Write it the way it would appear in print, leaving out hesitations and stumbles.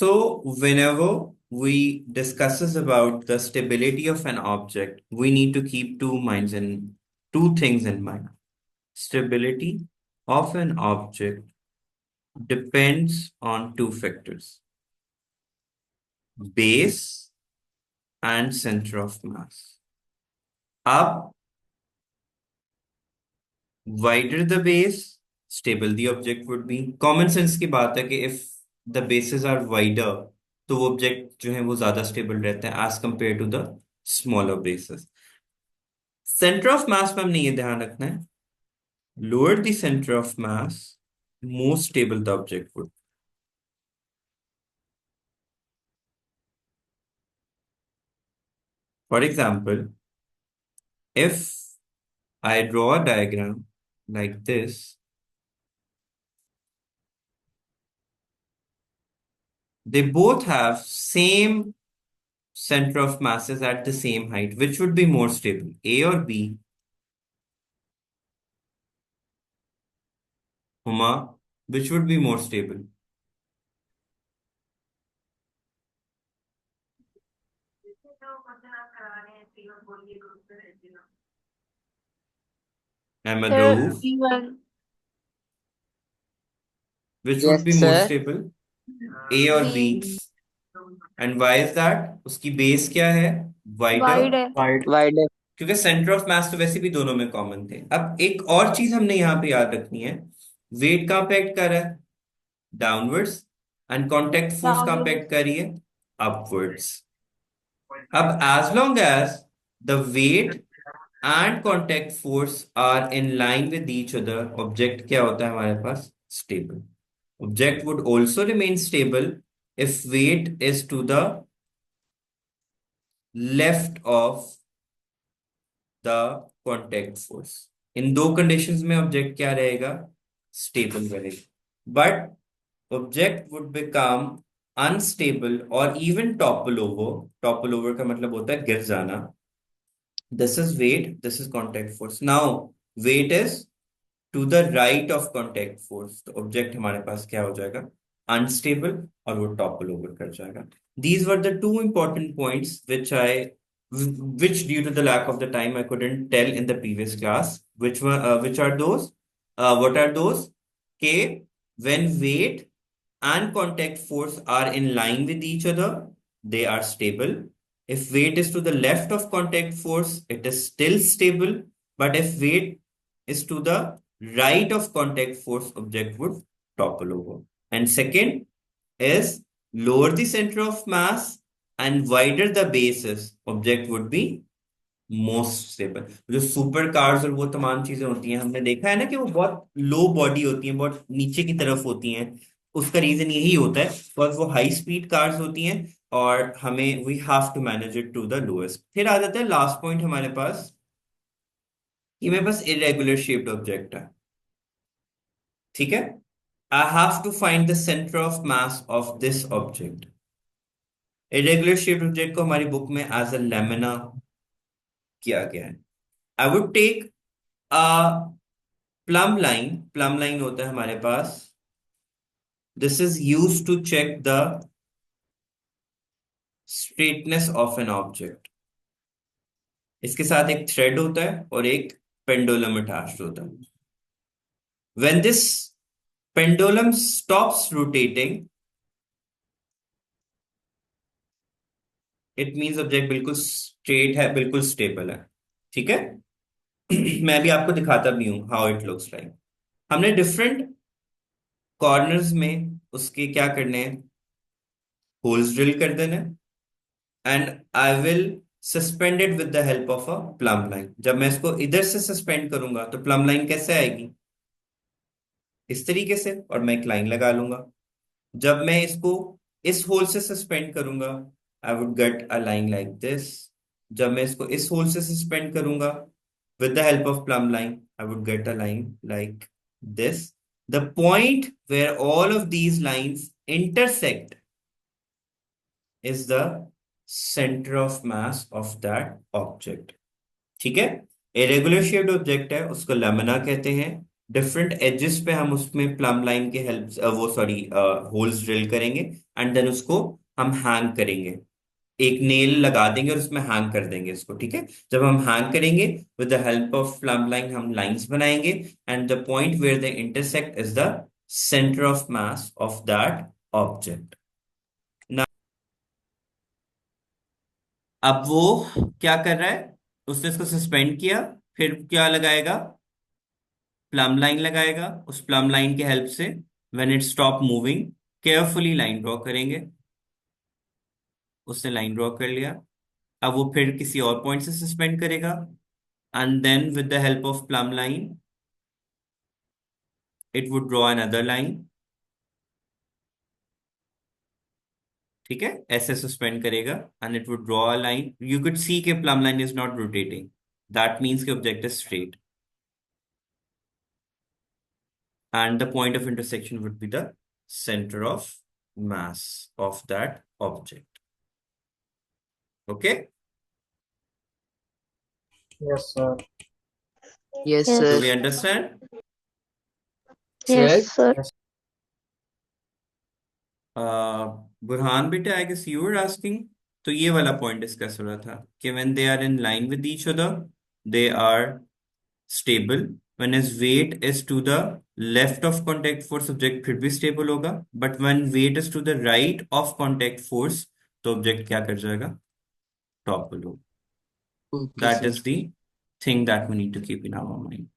So whenever we discusses about the stability of an object, we need to keep two things in mind. Stability of an object depends on two factors: base and center of mass. Up, wider the base, stable the object would be. Common sense की बात है कि if the bases are wider, तो वो object जो है वो ज्यादा स्टेबल रहते हैं as compare to the smaller basis. Centre of mass में हमने ये ध्यान रखना है, lower the center of mass, more stable the object would. For example, if I draw a diagram like this, they both have same center of masses at the same height. Which would be more stable, A or B? Huma, which would be more stable? Ahmed Sir, Rauf, B1. which would Yes, be more sir. stable, A or B? B. And why is that? उसकी base क्या है? Wider. Wide है. Wide. क्योंकि centre of मास तो वैसे भी दोनों में कॉमन थे. अब एक और चीज हमने यहाँ पे याद रखनी है, वेट कहाँ पे एक्ट कर रहा है? डाउनवर्ड्स. एंड कॉन्टेक्ट फोर्स कहाँ पे Downward. एक्ट कर रही है? अपवर्ड्स. अब as long as the weight and contact force are in line with each other, object क्या होता है हमारे पास? Stable. Object would also remain stable if weight is to the left of the contact force. इन दो conditions में object क्या रहेगा? स्टेबल रहेगा. But object would become unstable और even topple over. Topple over का मतलब होता है गिर जाना. This is weight, this is contact force. Now weight is to the right of contact force, तो ऑब्जेक्ट हमारे पास क्या हो जाएगा? अनस्टेबल, और वो टॉपल ओवर कर जाएगा. These were the two important points which due to the lack of the time I couldn't tell in the previous class. Which are those? What are those? K, when weight and contact force are in line with each other, they are stable. If weight is to the left of contact force, it is still stable. But if weight is to the right of contact force, object would topple over. And second is lower the center of mass and wider the basis, object would be most stable. जो super cars और वो तमाम चीजें होती हैं, हमने देखा है ना कि वो बहुत लो बॉडी होती हैं, बहुत नीचे की तरफ होती हैं. उसका रीजन यही होता है बिकॉज वो हाई स्पीड कार्स होती हैं और हमें we have to manage it to the lowest. फिर आ जाता है लास्ट पॉइंट हमारे पास, कि मेरे पास इरेगुलर शेप्ड ऑब्जेक्ट है. ठीक है, I have to find the centre of mass of this object. Irregular shaped object को हमारी बुक में एज अ लेमिना किया गया है. I would take a plumb line. Plumb line होता है हमारे पास. This is use to check the straightness of an object. इसके साथ एक थ्रेड होता है और एक पेंडुलम अटैच्ड होता है. When this pendulum stops rotating, it means object बिल्कुल स्ट्रेट है, बिल्कुल स्टेबल है. ठीक है. मैं भी आपको दिखाता भी हूं हाउ इट लुक्स लाइक. हमने डिफरेंट कॉर्नर्स में उसके क्या करने हैं? होल्स ड्रिल कर देने. And I will suspend it with the help of a plumb line. जब मैं इसको इधर से सस्पेंड करूंगा तो प्लम लाइन कैसे आएगी? इस तरीके से, और मैं एक लाइन लगा लूंगा. जब मैं इसको इस होल से सस्पेंड करूंगा, I would get a line like this. जब मैं इसको इस होल से सस्पेंड करूंगा with the help of plumb line, I would get a line like this. The point where all of these lines intersect is the center of mass of that object. ठीक है. Irregular shaped object है, उसको lamina कहते हैं. Different ages पे हम उसमें plum line के हेल्प वो सॉरी होल्स ड्रिल करेंगे एंड देन उसको हम हैंग करेंगे, एक नेल लगा देंगे और उसमें हैंग कर देंगे इसको, ठीक है। जब हम हैंग करेंगे with the help of plumb line हम लाइंस बनाएंगे and the point where they intersect is the centre of mass of that object. अब वो क्या कर रहा है, उसने इसको सस्पेंड किया, फिर क्या लगाएगा, प्लम लाइन लगाएगा, उस प्लम लाइन के हेल्प से when it stop moving carefully line draw करेंगे, उसने लाइन ड्रॉ कर लिया। अब वो फिर किसी और पॉइंट से सस्पेंड करेगा and then with the help of plumb line it would draw another line, ठीक है, ऐसे सस्पेंड करेगा and it would draw a line, you could see के plumb line is not rotating, that means के object is straight and the point of intersection would be the center of mass of that object. Okay, Yes, sir. Yes, Yes. do sir. we understand? Yes, Yes. sir. Yes. Burhan beta, I guess you were asking, तो ये वाला point discuss हो रहा था कि when they are in line with each other they are stable, when his weight is to the left of contact force object फिर भी stable होगा, but when weight is to the right of contact force तो object क्या कर जाएगा, topple होगा। Okay, That sir. is the thing that we need to keep in our mind.